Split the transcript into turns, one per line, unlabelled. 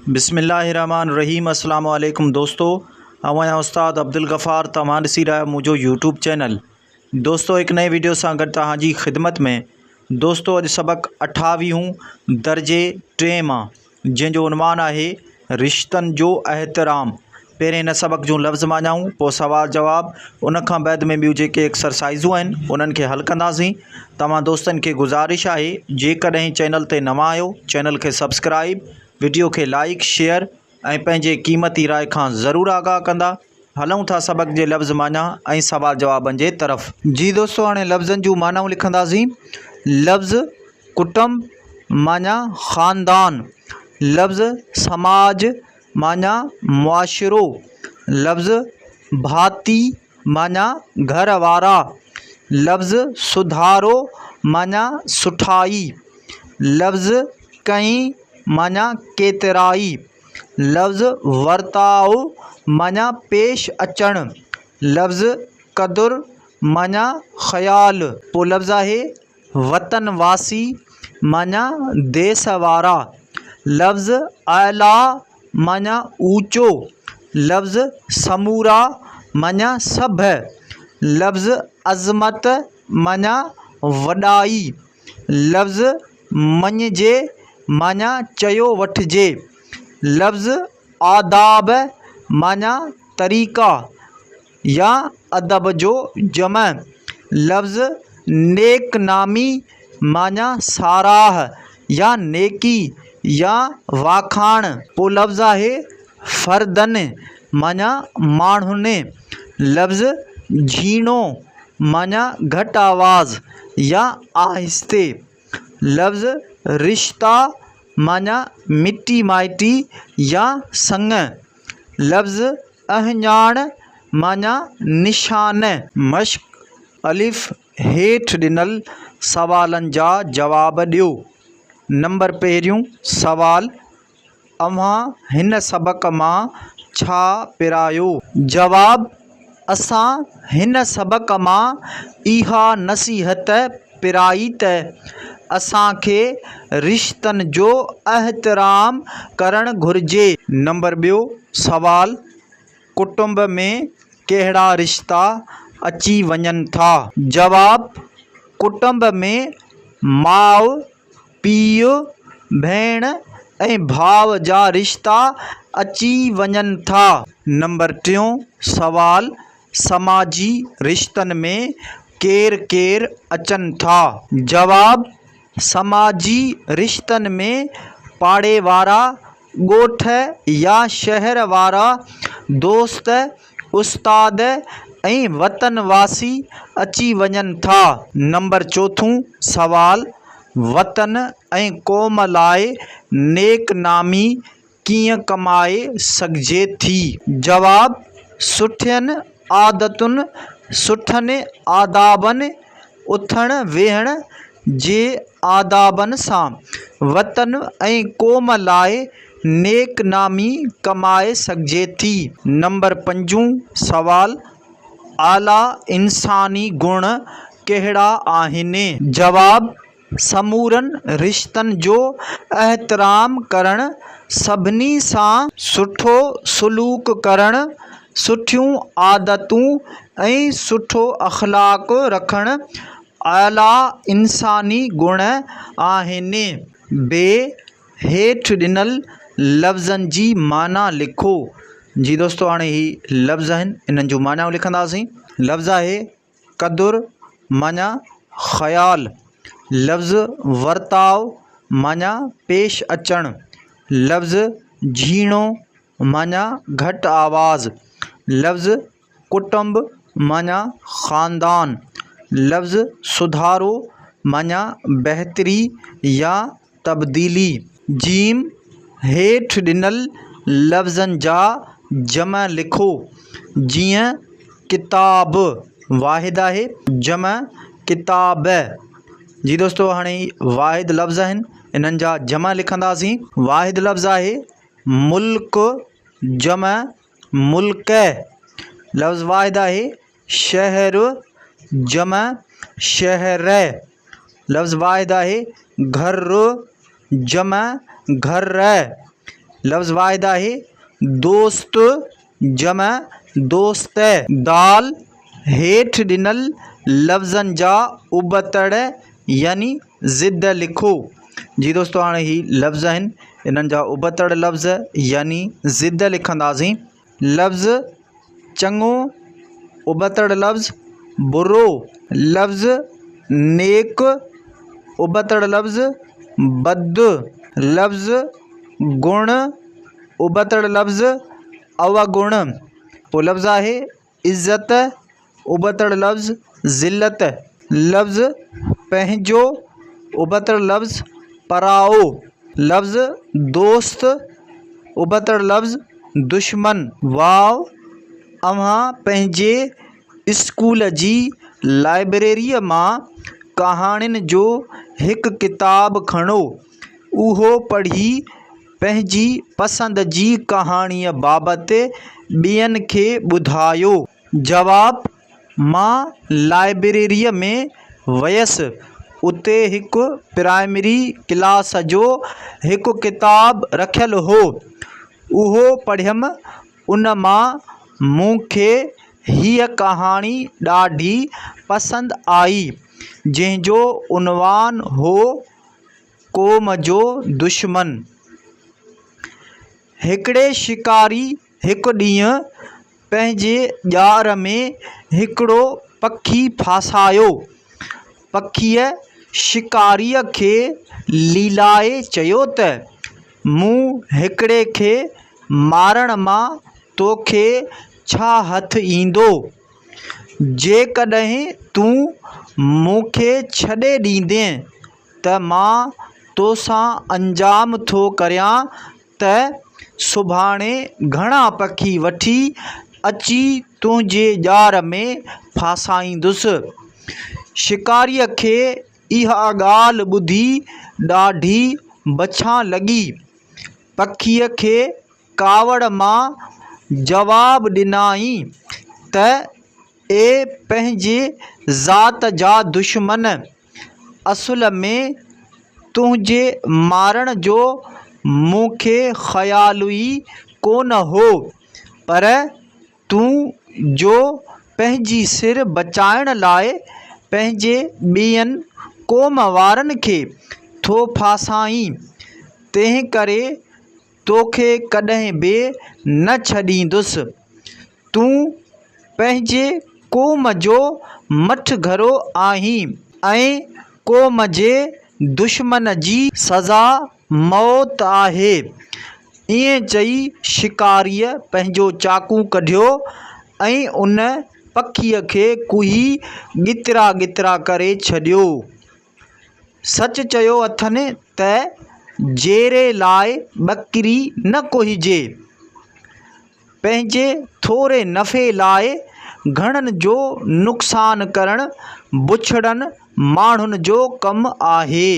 बिस्मिल्लाहिर्रहमानिर्रहीम। अस्सलाम वालेकुम दोस्तों, आवां उस्ताद अब्दुल गफ़ार तव्हां ॾिसी रहिया मुंहिंजो यूट्यूब चैनल। दोस्तों हिकु नए वीडियो सां गॾु तव्हांजी ख़िदमत में। दोस्तों अॼु सबक़ु 28 दर्जे 3 मां, जंहिंजो उनवान आहे रिश्तनि जो एहतराम। पहिरें हिन सबक़ जूं लफ़्ज़ माञाऊं, पोइ सवाल जवाब, उन खां बैदि में ॿियूं जेके एक्सरसाइज़ूं आहिनि उन्हनि खे हल कंदासीं। तव्हां दोस्तनि खे गुज़ारिश आहे, जेकॾहिं चैनल ते नवां आहियो चैनल खे सब्सक्राइब, वीडियो खे लाइक शेयर ऐं पंहिंजे क़ीमती राय खां ज़रूरु आगाह कंदा। हलूं था सबक़ जे लफ़्ज़ माना ऐं सवाल जवाबनि जे तरफ़। जी दोस्तों, हाणे लफ़्ज़नि जूं मानाऊं लिखंदासीं। लफ़्ज़ कुटुंब माना ख़ानदान, लफ़्ज़ समाज माना मुआशिरो, लफ़्ज़ भाती माना घर वारा, लफ़्ज़ सुधारो माना सुठाई, लफ़्ज़ कई माना केतिराई, लफ़्ज़ वर्ताओ माना पेश अचणु, लफ़्ज़ क़दुरु माना ख़याल। पोइ लफ़्ज़ आहे वतन वासी माना देस वारा, लफ़्ज़ आला माना ऊचो, लफ़्ज़ समूरा माना सभ, लफ़्ज़ अज़मत माना वॾाई, लफ़्ज़ मञिजे माना चयो वठिजे, लफ़्ज़ आदाब माना तरीक़ा या अदब जो जमा, लफ़्ज़ नेकनामी माना साराह या नेकी या वाखाण। पोइ लफ़्ज़ आहे फ़र्दन माना माण्हुनि, लफ़्ज़ झीणो माना घटि आवाज़ या आहिस्ते, लफ़्ज़ रिश्ता माना मिटी माइटी या संग, लफ़्ज़ अहञाण माना निशान। मश्क अलिफ़ हेठि ॾिनल सवालनि जा जवाब ॾियो। नंबर पहिरियों सवाल, अव्हां हिन सबक़ मां छा पिरायो? जवाब, असां हिन सबक़ मां इहा नसीहत पिराई त असांखे रिश्तनि जो एहतराम करणु घुरिजे। नंबर ॿियो सवाल, कुटुंब में कहिड़ा रिश्ता अची वञनि था? जवाब, कुटुंब में माउ पीउ भेण ऐं भाउ जा रिश्ता अची वञनि था। नंबर टियों सवाल, समाजी रिश्तनि में केरु केरु अचनि था? जवाब, समाजी रिश्तनि में पाड़े वारा, ॻोठ या शहर वारा, दोस्त, उस्ताद ऐं वतन वासी अची वञनि था। नंबर चोथों सवाल, वतन ऐं क़ौम लाइ नेकनामी कीअं कमाए सघिजे थी? जवाब, सुठियुनि आदतुनि, सुठनि आदाबनि, उथण वेहण जे आदाबनि सां वतन ऐं क़ौम लाइ नेकनामी कमाए सघिजे थी। नंबर पंजों सवाल, आला इंसानी गुण कहिड़ा आहिनि? जवाब, समूरनि रिश्तनि जो एहतराम करणु, सभिनी सां सुठो सलूक करणु, सुठियूं आदतूं ऐं सुठो अख़लाक़ रखणु आला इंसानी गुण आहिनि। हेठि ॾिनल लफ़्ज़नि जी माना लिखो। जी दोस्तों, हाणे ही लफ़्ज़ आहिनि, इन्हनि जूं मानाऊं लिखंदासीं। लफ़्ज़ आहे क़दुरु माना ख़याल, लफ़्ज़ वर्ताव माना पेश अचणु, लफ़्ज़ झीणो माना घटि आवाज़, लफ़्ज़ कुटुंब माना ख़ानदान, लफ़्ज़ सुधारो माना बहितरी या तब्दीली। जीम, हेठि ॾिनल लफ़्ज़नि जा जमा लिखो। जीअं किताब, वाहिद आहे, जमा किताब। जी दोस्तों, हाणे वाहिद लफ़्ज़ आहिनि, इन्हनि जा जमा लिखंदासीं। वाहिद लफ़्ज़ आहे मुल्क, जमा मुल्क, लफ़्ज़ वाहिद आहे शहर, जमा शहर, लफ़्ज़ वाहिद आहे घर, जमा घर, लफ़्ज़ वाहिद आहे दोस्त जमा दोस्त। दाल हेठि ॾिनल लफ़्ज़नि जा उबतड़ यानी ज़िद लिखो। जी दोस्तों हाणे ही लफ़्ज़ आहिनि, इन्हनि जा उबतड़ लफ़्ज़ यानी ज़िद लिखंदासीं। लफ़्ज़ चङो उबतड़ लफ़्ज़ बुरो। लफ़्ज़ नेक उबतड़ लफ़्ज़ बद। लफ़्ज़ गुण उबतड़ लफ़्ज़ अवगुण। पोइ लफ़्ज़ आहे इज़्ज़त उबतड़ लफ़्ज़ ज़िल्लत। लफ़्ज़ पंहिंजो उबतड़ लफ़्ज़ पराओ। लफ़्ज़ दोस्त उबतड़ लफ़्ज़ दुश्मन। वाव अव्हां पंहिंजे स्कूल जी लाइब्रेरीअ मां कहाणियुनि जो हिकु किताबु खणो, उहो पढ़ी पंहिंजी पसंदि जी कहाणीअ बाबति ॿियनि खे ॿुधायो। जवाबु मां लाइब्रेरीअ में वयसि, उते हिकु प्राइमरी क्लास जो हिकु किताबु रखियलु हो, उहो पढ़ियमि। उन मां मूंखे हीअ कहाणी ॾाढी पसंदि आई, जंहिंजो उनवान हो क़ौम जो दुश्मन। हिकिड़े शिकारी हिकु ॾींहुं पंहिंजे ॼार में हिकिड़ो पखी फासायो। पखीअ शिकारीअ खे लीलाए चयो त मूं हिकिड़े खे मारण मां तोखे छा हथु ईंदो? जेकॾहिं तूं मूंखे छॾे ॾींदे त मां तोसां अंजाम थो करियां त सुभाणे घणा पखी वठी अची तुंहिंजे ॼार में फासाईंदुसि। शिकारीअ खे इहा ॻाल्हि ॿुधी ॾाढी बछां लॻी। पखीअ खे कावड़ मां जवाबु ॾिनई त ए पंहिंजे ज़ात जा दुश्मन, असुल में तुंहिंजे मारण जो मूंखे ख़्यालु ई कोन हो, पर तूं जो पंहिंजी सिर बचाइण लाइ पंहिंजे ॿियनि क़ौम वारनि खे थो फासाईं, तंहिं करे तोखे कॾहिं बि न छॾींदुसि। तूं पंहिंजे क़ौम जो मठघरो आहीं ऐं क़ौम जे दुश्मन जी सज़ा मौत आहे। ईअं चई शिकारीअ पंहिंजो चाकू कढियो ऐं उन पखीअ खे कुही गितरा गितरा करे छॾियो। सच चयो अथनि त जेरे लाइ ॿकिरी न कोहिजे, पंहिंजे थोरे नफ़े लाइ घणनि जो नुक़सानु करणु बुछड़नि माण्हुनि जो कमु आहे।